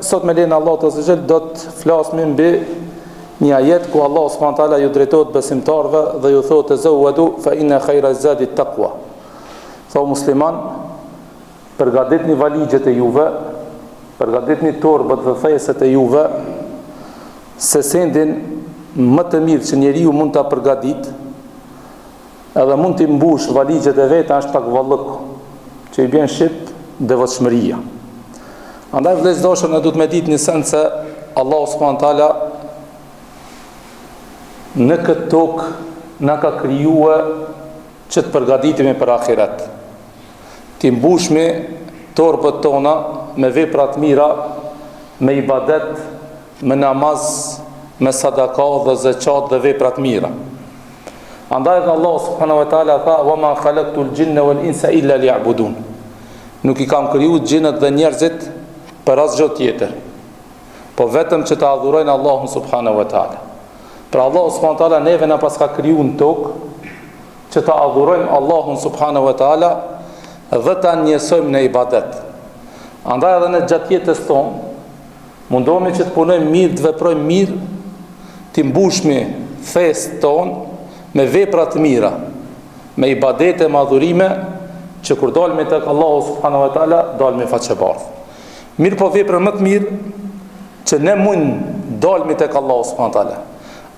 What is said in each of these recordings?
sot me lenin Allah të zëgjel do të flasmi mbi një ajet ku Allah subhanahu wa taala ju drejtohet besimtarve dhe ju thotë zawadu fa inna khayra zadi taqwa. Tho musliman, përgatitni valigjet e juve, përgatitni torbët dhe theset e juve, se sendin më të mirë që njeriu mund ta përgatit, edhe mund t'i mbush valigjet e veta është takvallëku, që i bjen shqip devotshmëria. Andaj vëllezër, ne duhet me ditë një sens se Allahu subhanahu taala në këtë tokë na ka krijuar që të përgatitemi për ahiret. Ti mbushmi torbët tona me vepra të mira, me ibadet, me namaz, me sadaka dhe zeqat dhe vepra të mira. Andaj dhe Allah subhanahu wa taala tha: "Wa ma khalaqtul jinna wal insa illa liya'budun." Nuk i kam kriju gjinët dhe njerëzit për asgjë tjetër, po vetëm që të adhurojnë Allahun subhanahu wa taala. Pra Allahu subhanahu wa taala neve na pas ka kriju në tokë që të adhurojmë Allahun subhanahu wa taala dhe ta njësojmë në ibadet. Andaj edhe në gjatë jetës tonë mundohemi që të punojmë mirë, të veprojmë mirë, të mbushmi fesë tonë me vepra të mira, me ibadete, me adhurime, që kur dalmi tek Allahu subhanahu wa taala dalmi faqebardh. Mirë po veprën më të mirë që ne mund dalmi tek Allahu subhanahu wa taala,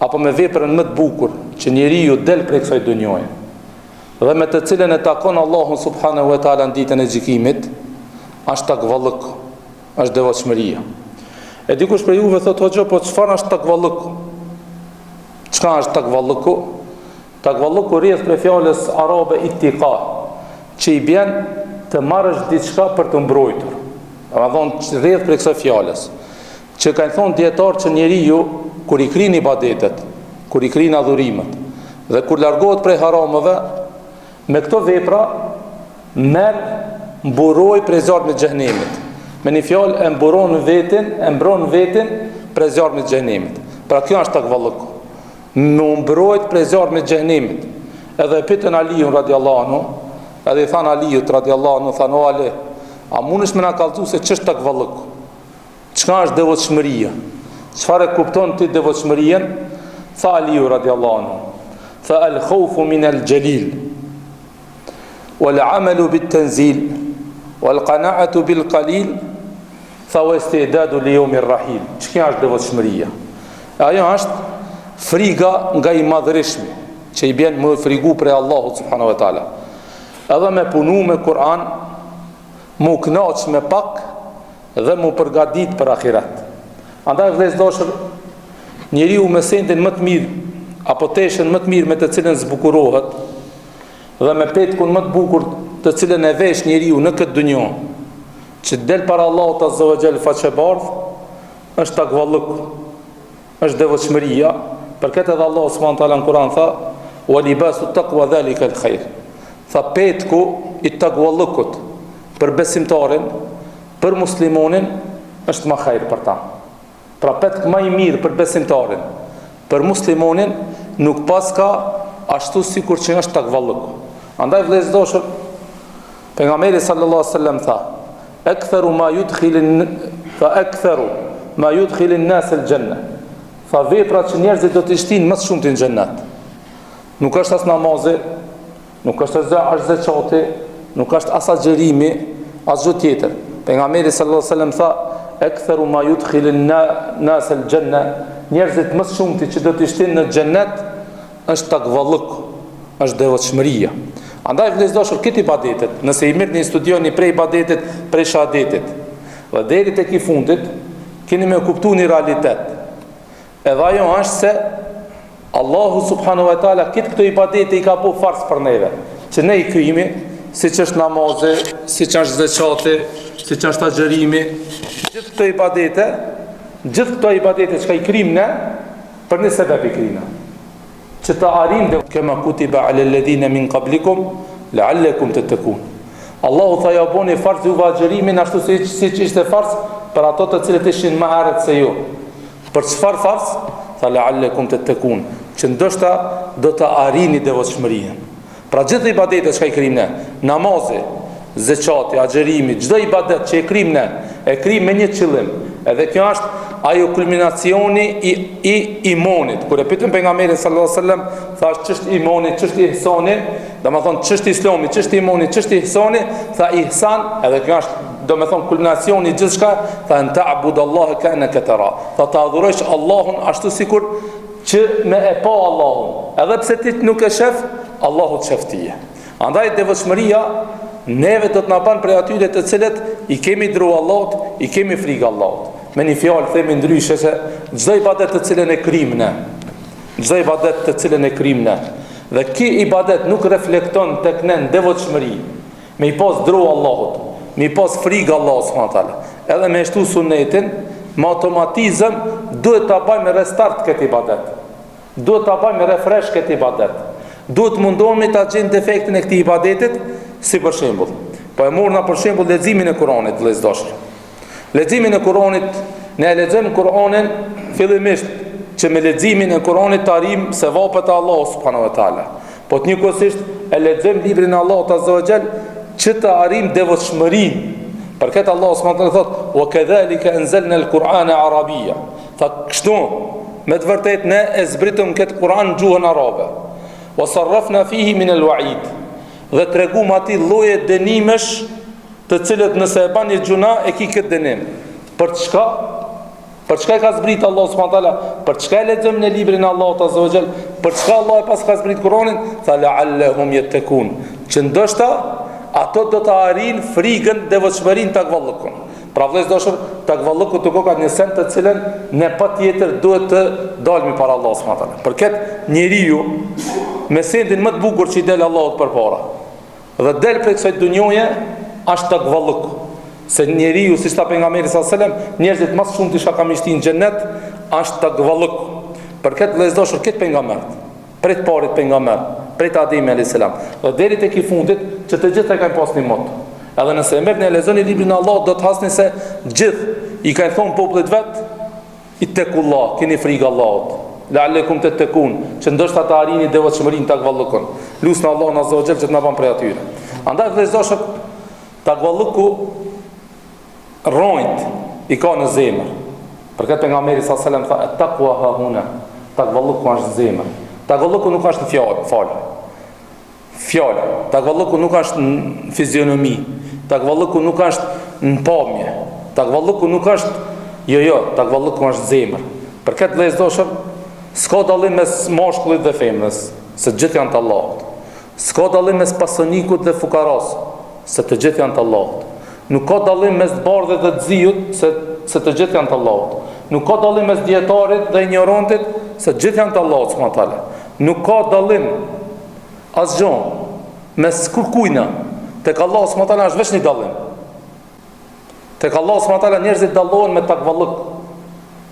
apo me veprën më të bukur që njeriu del prej kësaj dunjoje, dhe me të cilën e takon Allahun subhanahu wa taala në ditën e gjykimit, është takvallëku, është devotshmëria. E dikush për juve thotë: "Hoxha, po çfarë është takvallëku?" Çka është takvallëku? Takvallëku rrjedh prej fjalës arabe ittiqa, që i bjen të marrësh diçka për të mbrojtur. Domethënë rrjedh prej kësaj fjalës, që kanë thonë dietar që njeriu kur i krin ibadetet, kur i krin adhurimet dhe kur largohet prej harameve, me këto vepra merr mburoj prej zjarrit të xhenemit. Me një fjalë e mbron veten prej zjarrit të xhenemit. Pra kjo është takvallëku. Më mbrojt prej zjarrit të xhenemit. Edhe pyetën Aliun radiallahu anhu, edhe i than Aliut radiallahu anhu, than: "O Ali, a mundesh me na kallëzu se ç'është takvallëku? Çka është devotshmëria? Çfarë e kupton ti devotshmërinë?" Tha Aliu radiallahu anhu: "Fa al-khawfu min al-jalil, wal 'amalu bit-tanzil, wal qana'atu bil-qalil, fa wastidadu li yawm ar-rahil." Çka është devotshmëria? Ajo është friga nga i madhërishmi, që i bjen më frigu prej Allahut subhanahu wa taala. Edhe me punu me Kur'an, mu knaq me pak dhe mu përgatit për ahiret. Andaj vëllezër, njeriu me sendin më të mirë, apo teshën më të mirë me të cilën zbukurohet, dhe me petkun më të bukur të cilën e vesh njeriu në këtë dunjë, që del para Allahut azza wa jall faqebardh, është takvallëku, është devotshmëria. Për këtë edhe Allah subhanahu wa taala në Kur'an tha: "Wa libasu taqwa dhalika al-khair." Tha petku i takvallëkut për besimtarin, për muslimonin, është më hajër për ta. Pra petk më i mirë për besimtarin, për muslimonin, nuk pas ka ashtu sikur që është takvallëku. Andaj vëllezër, pejgamberi sallallahu alaihi wasallam tha: "Aktharu ma yudkhilu an-nas al-janna." Tha veprat që njerëzit do të shtinë më shumë në xhennet. Nuk është as namazi, nuk është as zeqati, nuk është as agjërimi, as gjë tjetër. Pejgamberi sallallahu alaihi wasallam tha: "Aktharu ma yudkhilu an-nas al-janna." Njerëzit më shumë që do të shtinë në xhennet është takvallëku, është devotshmëria. Andaj vëllezër, këtë ibadetet, nëse i merrni studioni prej ibadetet, prej shahadetit, dhe deri tek i fundit, keni me kuptuar një realitet. Edhe ajo është se Allahu subhanahu wa taala këto ibadete i ka bërë farz për neve, që ne i kryjmë, siç është namazi, siç është zeqati, siç është agjërimi, gjithë këto ibadete që i kryjmë ne, për një sebeb i kryjmë, që të arrijmë dhe kema kutiba ala alladhina min qablikum la'allakum tattaqun. Allahu tha: "Ja bëni farz juve agjërimin ashtu siç ishte farz për ato të cilët ishin më herët se ju." Për çfarë farz? Tha: "La'allakum tattaqun." Që ndoshta do të arrini devotshmërinë. Pra gjithë ibadetet që i kryjmë ne, namazi, zeqati, agjërimi, çdo ibadet që e kryjmë ne, e kryjmë me një qëllim, Edhe kjo është ajo kulminacioni i imanit. Kur e pyetën pejgamberin sallallahu alajhi wasallam, thash ç'është imani, ç'është ihsani, domethënë ç'është islami, ç'është imani, ç'është ihsani, tha ihsan, edhe kjo është domethënë kulminacioni i gjithçka, tha an ta'budallaha ka'annaka tara. Tha ta adhurosh Allahun ashtu sikur që me e pa Allahun. Edhe pse ti nuk e shef, Allahu të shef tije. Andaj devotshmëria neve do të na bën për atyre të cilët i kemi dru Allahut, i kemi frikë Allahut. Me një fjalë themi ndryshe se çdo ibadet të cilën e kryjm ne, çdo ibadet të cilën e kryjm ne, dhe ky ibadet nuk reflekton tek ne devotshmëri, me i pas dru Allahut, me i pas frikë Allahut subhanahu wa taala, edhe me shtu sunetin, me automatizëm duhet ta bëjmë restart këtë ibadet. Duhet ta bëjmë refresh këtë ibadet. Duhet mundohemi ta gjejmë defektin e këtij ibadetit, si për shembull. Po e morna për shembull leximin e Kuranit, vëllezër. Leximin e Kuranit, ne e lexojmë Kur'anin fillimisht që me leximin e Kuranit të arrijmë sevapet e Allahut subhanahu wa taala. Po të njëkohësisht e lexojmë librin e Allahut azza wa jall që të arrijmë devotshmërinë. Për këtë Allah subhanahu wa taala thotë: "Wa kadhalika anzalna al-Qur'ana arabiyya." Fa kështu, me të vërtetë ne e zbritëm këtë Kur'an në gjuhën arabe. "Wa sarrafna fihi min al-wa'id." Dhe tregum atij lloje dënimesh të cilët nëse e bani gjuna e ki këtë dënim. Për çka? Për çka ka zbrit Allah subhanahu wa taala? Për çka e lexojmë në librin e Allahut azza wa jall? Për çka Allah e pas ka zbrit Kur'anin? Tha la'allahum yattaqun. Që ndoshta ato do të arrijnë frikën, devotshmërinë, takvallukun. Pra vëllezër, takvalluku të koka një send të cilën ne patjetër duhet të dalmi para Allahut subhanahu wa taala. Për këtë njeriu me sendin më të bukur që i del Allahut përpara dhe del prej kësaj dunjoje është takvalluk. Se njeriu, siç tha pejgamberi sallallahu alajhi wasallam, njerëzit më shumë të shakamishtin në xhenet është takvalluk. Për këtë vëllezër, këtë pejgamber, prej të parit pejgamber, prej të Ademi alayhis salam, dhe deri tek i fundit, që të gjithë kanë pasur një mot. Edhe nëse e merrni lexoni librin e Allahut, do të hasni se gjithë i kanë thonë popullit vet: "Ittaqullah", keni frikë Allahut. "La'allakum tattaqun", që ndoshta të arrini devotshmërinë, takvallukun. Lutni Allahun azza wa jall që të na bën prej atyre. Andaj vëllezër, takvalluku rrojt i ka në zemër. Për këtë pejgamberi sallallahu alajhi wasallam tha: "At-taqwa ha huna." Takvalluku është në zemër. Takvalluku nuk është në fjalë. Takvalluku nuk është në fizionomi. Takvalluku nuk është në pamje. Takvalluku nuk është takvalluku është në zemër. Për këtë vëllezër, s'ka dallim mes mashkullit dhe femrës, se të gjithë janë të Allahut. S'ka dallim mes pasonikut dhe fukaras, se të gjithë janë të Allahut. Nuk ka dallim mes bardhët dhe të zijut, se të gjithë janë të Allahut. Nuk ka dallim mes dietarit dhe ignorantit, se të gjithë janë të Allahut subhanahu wa taala. Nuk ka dallim asgjë mes kurkujna. Tek Allahu subhanahu wa taala është vetëm një dallim. Tek Allahu subhanahu wa taala njerëzit dallohen me takvalluk.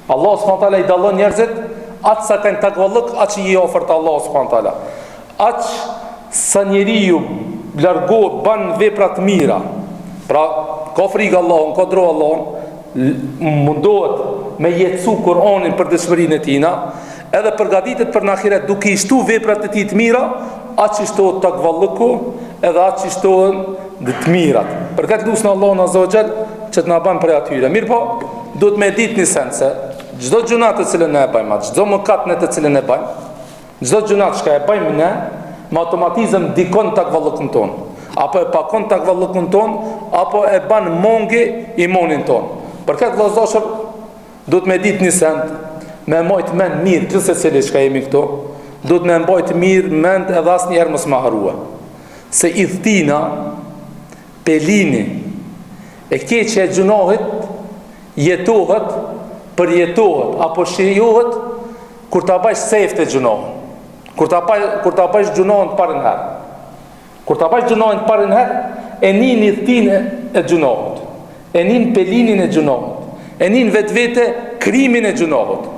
Allahu subhanahu wa taala i dallon njerëzit atë sa kanë takvalluk, atë që i ofert Allahu subhanahu wa taala. Atë sa njeriu largohet, bën vepra të mira. Pra, ka frikë Allahun, ka dru Allahun, mundohet me jetësu Kur'anin për dëshmërinë e tina, edhe përgatitet për në ahiret duke i shtu veprat e tij të mira, atë që shtohet takvalluku, edhe atë që shtohen të mirat. Për këtë lutem Allahun azza wa jall që të na bën për atyre. Mirë po, duhet me ditë një sens se çdo gjuna të cilën ne e bëjmë, çdo mëkat ne të cilën e bëjmë, çdo gjuna që e bëjmë ne, me automatizëm dikon takvallukun ton. Apo e pakon takvallukun ton, apo e ban mongi imanin ton. Për këtë vëllezër, duhet me ditë një send, me mbajt mend mirë gjithsesi cili që jemi këtu, duhet me mbajt mirë mend edhe asnjëherë mos ma harrua. Se i thtina, pelini, e keqja e gjunohit jetohet, përjetohet apo shijohet kur ta bësh seft e gjunohit. Kur ta bësh gjunohin parën herë. Kur ta bësh gjunohin parën herë, e nin i thtinë e gjunohit. E nin pelinin e gjunohit. E nin vetvete krimin e gjunohit.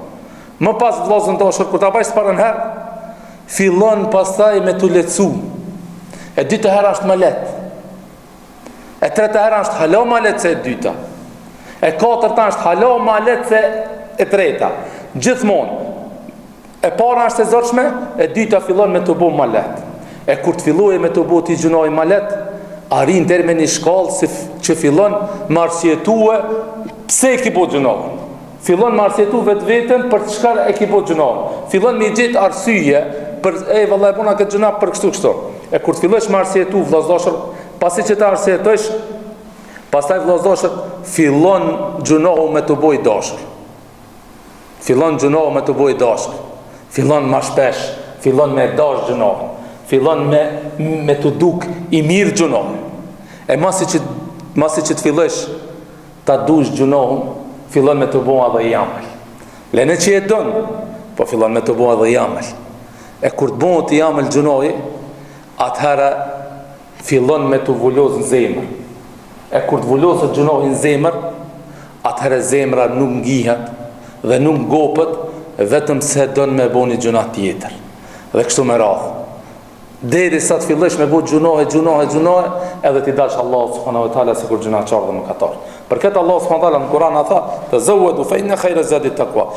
Më pas vëllezën toshë kur ta bësh parën herë, fillon pastaj me tu lecu. E dyta herë është më lehtë. E treta herë është hala më lehtë se e dyta. E katërta është hala më lehtë se e treta. Gjithmonë. E para është e zorshme, e dyta fillon me të bu më lehtë. E kur të filloj me të bu t'i gjunoj më lehtë, arrin deri me një shkallë që fillon me arsjetue Pse e ki bo gjunohën? Fillon me arsyetu vetveten për çka e ki bo gjunohën. Fillon me gjet arsye për vallai bona këtë gjuna për kështu. E kur të fillosh me arsyetu vllazdoshër, pasi që ta arsjetosh, pastaj vllazdoshër fillon gjunohu me të boj dashur. Fillon gjunohu me të boj dashur. Fillon më shpesh, fillon me dash gjunohën. Fillon me të duk i mirë gjunohën. E masi që të fillosh ta dush gjunohën, fillon me të bua dhe jamel. Lene që e donë, po fillon me të bua dhe jamel. E kur të bua të jamel gjunohi, atëherë fillon me të vulloz në zemër. E kur të vullozët gjunohi në zemër, atëherë zemra nuk ngihet dhe nuk ngopët, vetëm se donë me bo një gjunat tjetër. Dhe kështu me radhë. Deri sa të fillosh me bo gjunohe, edhe ti dash Allah subhanahu wa taala sikur gjunat qarë dhe më katar. Për këtë Allah subhanahu wa taala në Kur'an tha, tazawwadu fa inna khayra zadi taqwa.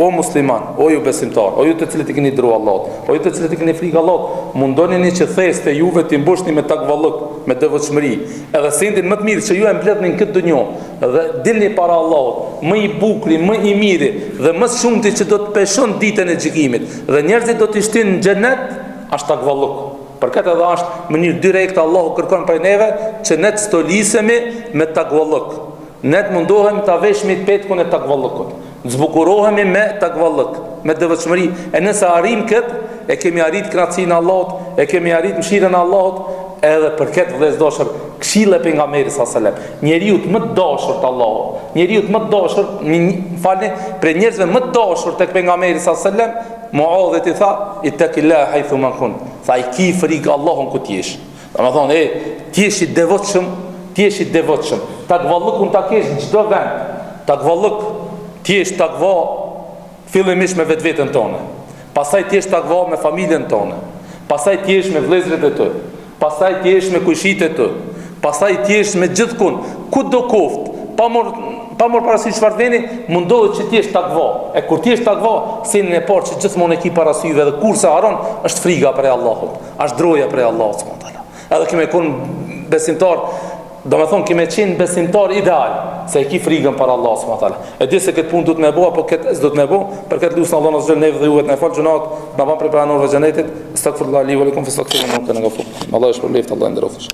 O musliman, o ju besimtar, o ju të cilët i keni dru Allahut, o ju të cilët i keni frikë Allahut, mundonini që thestë juve të mbushni me takvallëk, me devotshmëri, edhe sendin më të mirë që ju e mbledhni në këtë dunjë, dhe dilni para Allahut, më i bukuri, më i miri dhe më shumti që do të peshon ditën e gjykimit, dhe njerëzit do të shtinë në xhenet, është takvalluk. Për këtë edhe është mënyrë direkte Allahu kërkon prej neve që ne të stolisemi me takvalluk. Ne të mundohemi ta veshmi të petkun e takvallukut. Të zbukurohemi me takvalluk, me devotshmëri. E nëse arrim këtë, e kemi arrit kënaqësinë e Allahut, e kemi arrit mëshirën e Allahut, edhe për këtë vëllezër këshilla e pejgamberit sallallahu alajhi wasallam. Njeriu më të dashur te Allahu, njeriu më të dashur, falni, për njerëzve më të dashur tek pejgamberi sallallahu alajhi wasallam, Muadh i tha, ittaqillaha haythu ma kunt. Tha i ki frikë Allahun ku ti jesh. Domethënë, ti jesh i devotshëm, ti jesh i devotshëm. Takvallukun ta kesh në çdo vend. Takvalluk, ti jesh takva fillimisht me vetveten tonë. Pastaj ti jesh takva me familjen tonë. Pastaj ti jesh me vëllezërit e tu. Pastaj ti jesh me kushit e tu. Pastaj ti jesh me gjithkund. Ku do koft, pa mor parasysh çfarë veni, mundohet që ti jesh takva. E kur ti jesh takva, sinin e parë që gjithmonë e ki parasysh dhe kurse haron, është frika prej Allahut, është droja prej Allahut subhanahu wa taala. Edhe kemë kon besimtar, domethënë kemë qenë besimtar ideal, se e ki frikën për Allahut subhanahu wa taala. E di se këtë punë do të më bëj, apo këtë s'do të më bëj, për këtë lutem Allahun azh neve dhe juve të na fal gjunat, na ban për pranor xhenetit. Astaghfirullah li wa lakum fastaghfiruhu innahu kana ghafur. Allah shpëlbeft, Allah ndrofush.